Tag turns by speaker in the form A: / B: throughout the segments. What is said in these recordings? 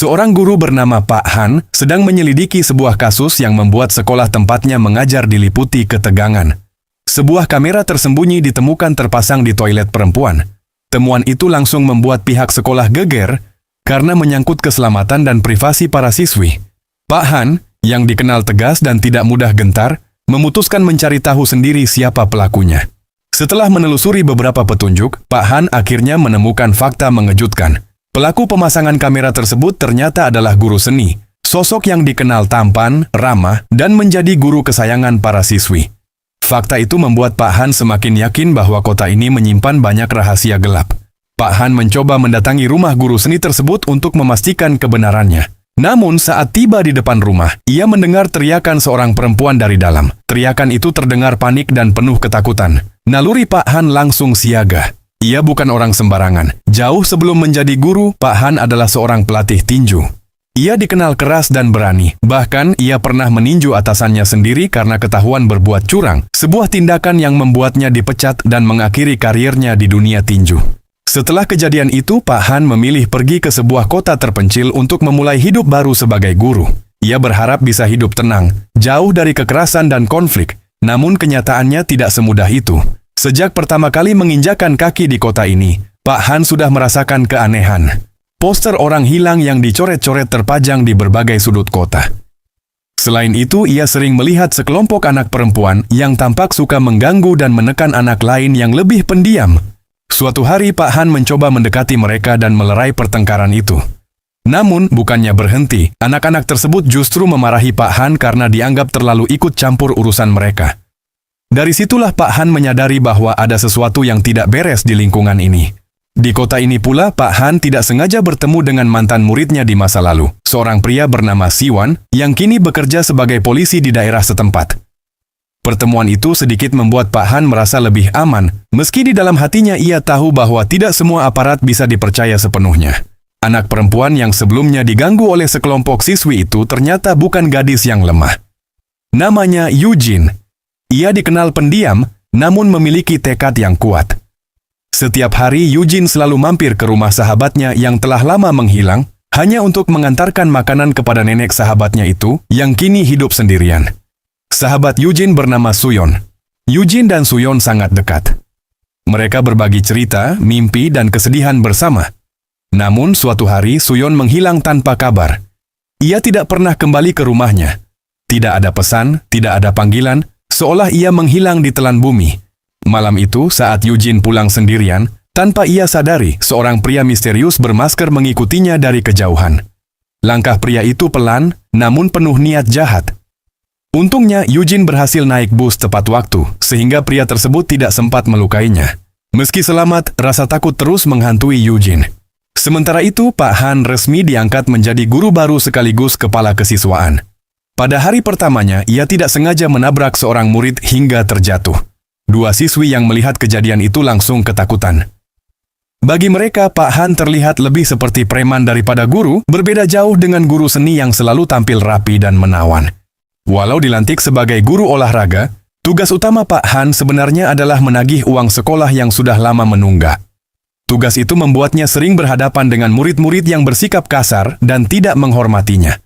A: Seorang guru bernama Pak Han sedang menyelidiki sebuah kasus yang membuat sekolah tempatnya mengajar diliputi ketegangan. Sebuah kamera tersembunyi ditemukan terpasang di toilet perempuan. Temuan itu langsung membuat pihak sekolah geger karena menyangkut keselamatan dan privasi para siswi. Pak Han, yang dikenal tegas dan tidak mudah gentar, memutuskan mencari tahu sendiri siapa pelakunya. Setelah menelusuri beberapa petunjuk, Pak Han akhirnya menemukan fakta mengejutkan. Pelaku pemasangan kamera tersebut ternyata adalah guru seni, sosok yang dikenal tampan, ramah, dan menjadi guru kesayangan para siswi. Fakta itu membuat Pak Han semakin yakin bahwa kota ini menyimpan banyak rahasia gelap. Pak Han mencoba mendatangi rumah guru seni tersebut untuk memastikan kebenarannya. Namun saat tiba di depan rumah, ia mendengar teriakan seorang perempuan dari dalam. Teriakan itu terdengar panik dan penuh ketakutan. Naluri Pak Han langsung siaga. Ia bukan orang sembarangan. Jauh sebelum menjadi guru, Pak Han adalah seorang pelatih tinju. Ia dikenal keras dan berani. Bahkan, ia pernah meninju atasannya sendiri karena ketahuan berbuat curang. Sebuah tindakan yang membuatnya dipecat dan mengakhiri karirnya di dunia tinju. Setelah kejadian itu, Pak Han memilih pergi ke sebuah kota terpencil untuk memulai hidup baru sebagai guru. Ia berharap bisa hidup tenang, jauh dari kekerasan dan konflik. Namun kenyataannya tidak semudah itu. Sejak pertama kali menginjakan kaki di kota ini, Pak Han sudah merasakan keanehan. Poster orang hilang yang dicoret-coret terpajang di berbagai sudut kota. Selain itu, ia sering melihat sekelompok anak perempuan yang tampak suka mengganggu dan menekan anak lain yang lebih pendiam. Suatu hari Pak Han mencoba mendekati mereka dan melerai pertengkaran itu. Namun, bukannya berhenti, anak-anak tersebut justru memarahi Pak Han karena dianggap terlalu ikut campur urusan mereka. Dari situlah Pak Han menyadari bahwa ada sesuatu yang tidak beres di lingkungan ini. Di kota ini pula, Pak Han tidak sengaja bertemu dengan mantan muridnya di masa lalu, seorang pria bernama Siwan, yang kini bekerja sebagai polisi di daerah setempat. Pertemuan itu sedikit membuat Pak Han merasa lebih aman, meski di dalam hatinya ia tahu bahwa tidak semua aparat bisa dipercaya sepenuhnya. Anak perempuan yang sebelumnya diganggu oleh sekelompok siswi itu ternyata bukan gadis yang lemah. Namanya Eugene. Ia dikenal pendiam, namun memiliki tekad yang kuat. Setiap hari Eugene selalu mampir ke rumah sahabatnya yang telah lama menghilang, hanya untuk mengantarkan makanan kepada nenek sahabatnya itu, yang kini hidup sendirian. Sahabat Eugene bernama Suyon. Eugene dan Suyon sangat dekat. Mereka berbagi cerita, mimpi, dan kesedihan bersama. Namun suatu hari Suyon menghilang tanpa kabar. Ia tidak pernah kembali ke rumahnya. Tidak ada pesan, tidak ada panggilan, seolah ia menghilang di telan bumi. Malam itu, saat Eugene pulang sendirian, tanpa ia sadari, seorang pria misterius bermasker mengikutinya dari kejauhan. Langkah pria itu pelan, namun penuh niat jahat. Untungnya, Eugene berhasil naik bus tepat waktu, sehingga pria tersebut tidak sempat melukainya. Meski selamat, rasa takut terus menghantui Eugene. Sementara itu, Pak Han resmi diangkat menjadi guru baru sekaligus kepala kesiswaan. Pada hari pertamanya, ia tidak sengaja menabrak seorang murid hingga terjatuh. Dua siswi yang melihat kejadian itu langsung ketakutan. Bagi mereka, Pak Han terlihat lebih seperti preman daripada guru, berbeda jauh dengan guru seni yang selalu tampil rapi dan menawan. Walau dilantik sebagai guru olahraga, tugas utama Pak Han sebenarnya adalah menagih uang sekolah yang sudah lama menunggak. Tugas itu membuatnya sering berhadapan dengan murid-murid yang bersikap kasar dan tidak menghormatinya.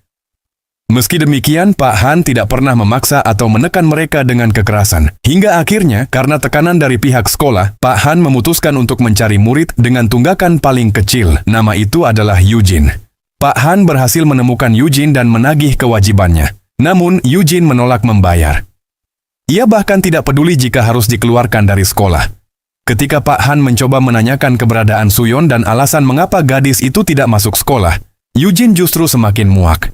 A: Meski demikian, Pak Han tidak pernah memaksa atau menekan mereka dengan kekerasan. Hingga akhirnya, karena tekanan dari pihak sekolah, Pak Han memutuskan untuk mencari murid dengan tunggakan paling kecil. Nama itu adalah Eugene. Pak Han berhasil menemukan Eugene dan menagih kewajibannya. Namun, Eugene menolak membayar. Ia bahkan tidak peduli jika harus dikeluarkan dari sekolah. Ketika Pak Han mencoba menanyakan keberadaan Suyon dan alasan mengapa gadis itu tidak masuk sekolah, Eugene justru semakin muak.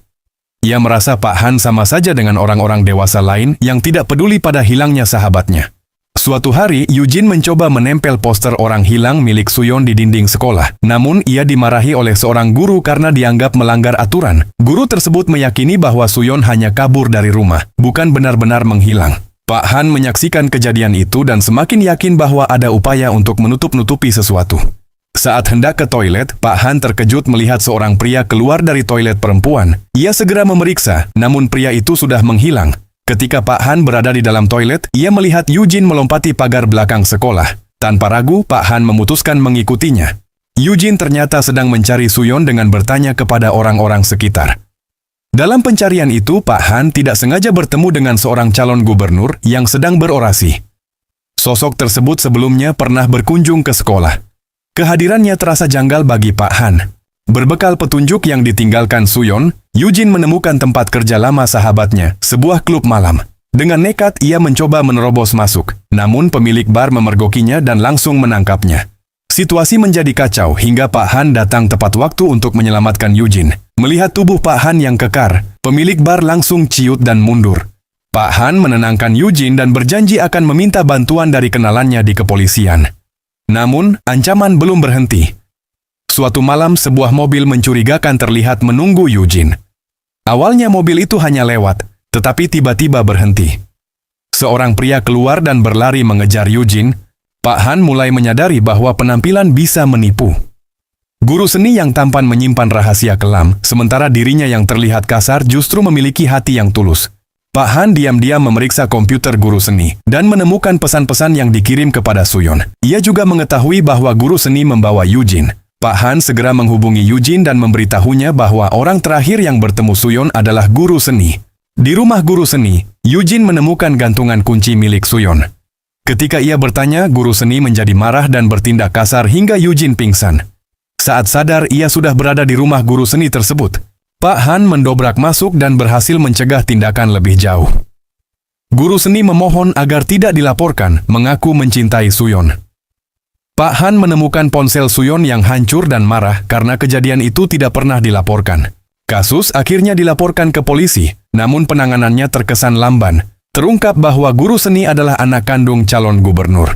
A: Ia merasa Pak Han sama saja dengan orang-orang dewasa lain yang tidak peduli pada hilangnya sahabatnya. Suatu hari, Eugene mencoba menempel poster orang hilang milik Suyon di dinding sekolah. Namun, ia dimarahi oleh seorang guru karena dianggap melanggar aturan. Guru tersebut meyakini bahwa Suyon hanya kabur dari rumah, bukan benar-benar menghilang. Pak Han menyaksikan kejadian itu dan semakin yakin bahwa ada upaya untuk menutup-nutupi sesuatu. Saat hendak ke toilet, Pak Han terkejut melihat seorang pria keluar dari toilet perempuan. Ia segera memeriksa, namun pria itu sudah menghilang. Ketika Pak Han berada di dalam toilet, ia melihat Eugene melompati pagar belakang sekolah. Tanpa ragu, Pak Han memutuskan mengikutinya. Eugene ternyata sedang mencari Suyon dengan bertanya kepada orang-orang sekitar. Dalam pencarian itu, Pak Han tidak sengaja bertemu dengan seorang calon gubernur yang sedang berorasi. Sosok tersebut sebelumnya pernah berkunjung ke sekolah. Kehadirannya terasa janggal bagi Pak Han. Berbekal petunjuk yang ditinggalkan Suyon, Eugene menemukan tempat kerja lama sahabatnya, sebuah klub malam. Dengan nekat, ia mencoba menerobos masuk, namun pemilik bar memergokinya dan langsung menangkapnya. Situasi menjadi kacau hingga Pak Han datang tepat waktu untuk menyelamatkan Eugene. Melihat tubuh Pak Han yang kekar, pemilik bar langsung ciut dan mundur. Pak Han menenangkan Eugene dan berjanji akan meminta bantuan dari kenalannya di kepolisian. Namun, ancaman belum berhenti. Suatu malam, sebuah mobil mencurigakan terlihat menunggu Eugene. Awalnya mobil itu hanya lewat, tetapi tiba-tiba berhenti. Seorang pria keluar dan berlari mengejar Eugene. Pak Han mulai menyadari bahwa penampilan bisa menipu. Guru seni yang tampan menyimpan rahasia kelam, sementara dirinya yang terlihat kasar justru memiliki hati yang tulus. Pak Han diam-diam memeriksa komputer guru seni dan menemukan pesan-pesan yang dikirim kepada Suyon. Ia juga mengetahui bahwa guru seni membawa Eugene. Pak Han segera menghubungi Eugene dan memberitahunya bahwa orang terakhir yang bertemu Suyon adalah guru seni. Di rumah guru seni, Eugene menemukan gantungan kunci milik Suyon. Ketika ia bertanya, guru seni menjadi marah dan bertindak kasar hingga Eugene pingsan. Saat sadar, ia sudah berada di rumah guru seni tersebut. Pak Han mendobrak masuk dan berhasil mencegah tindakan lebih jauh. Guru seni memohon agar tidak dilaporkan, mengaku mencintai Suyon. Pak Han menemukan ponsel Suyon yang hancur dan marah karena kejadian itu tidak pernah dilaporkan. Kasus akhirnya dilaporkan ke polisi, namun penanganannya terkesan lamban. Terungkap bahwa guru seni adalah anak kandung calon gubernur.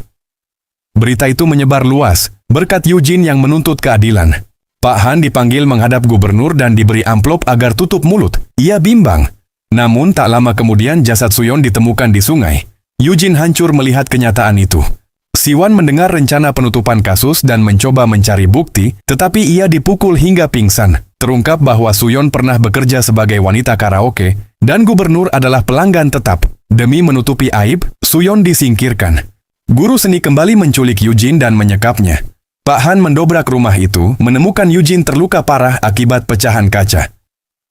A: Berita itu menyebar luas, berkat Eugene yang menuntut keadilan. Pak Han dipanggil menghadap gubernur dan diberi amplop agar tutup mulut. Ia bimbang. Namun tak lama kemudian jasad Suyon ditemukan di sungai. Eugene hancur melihat kenyataan itu. Siwan mendengar rencana penutupan kasus dan mencoba mencari bukti, tetapi ia dipukul hingga pingsan. Terungkap bahwa Suyon pernah bekerja sebagai wanita karaoke, dan gubernur adalah pelanggan tetap. Demi menutupi aib, Suyon disingkirkan. Guru seni kembali menculik Eugene dan menyekapnya. Pak Han mendobrak rumah itu, menemukan Eugene terluka parah akibat pecahan kaca.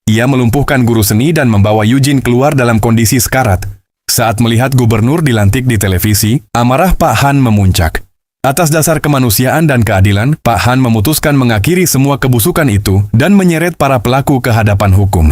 A: Ia melumpuhkan guru seni dan membawa Eugene keluar dalam kondisi sekarat. Saat melihat gubernur dilantik di televisi, amarah Pak Han memuncak. Atas dasar kemanusiaan dan keadilan, Pak Han memutuskan mengakhiri semua kebusukan itu dan menyeret para pelaku ke hadapan hukum.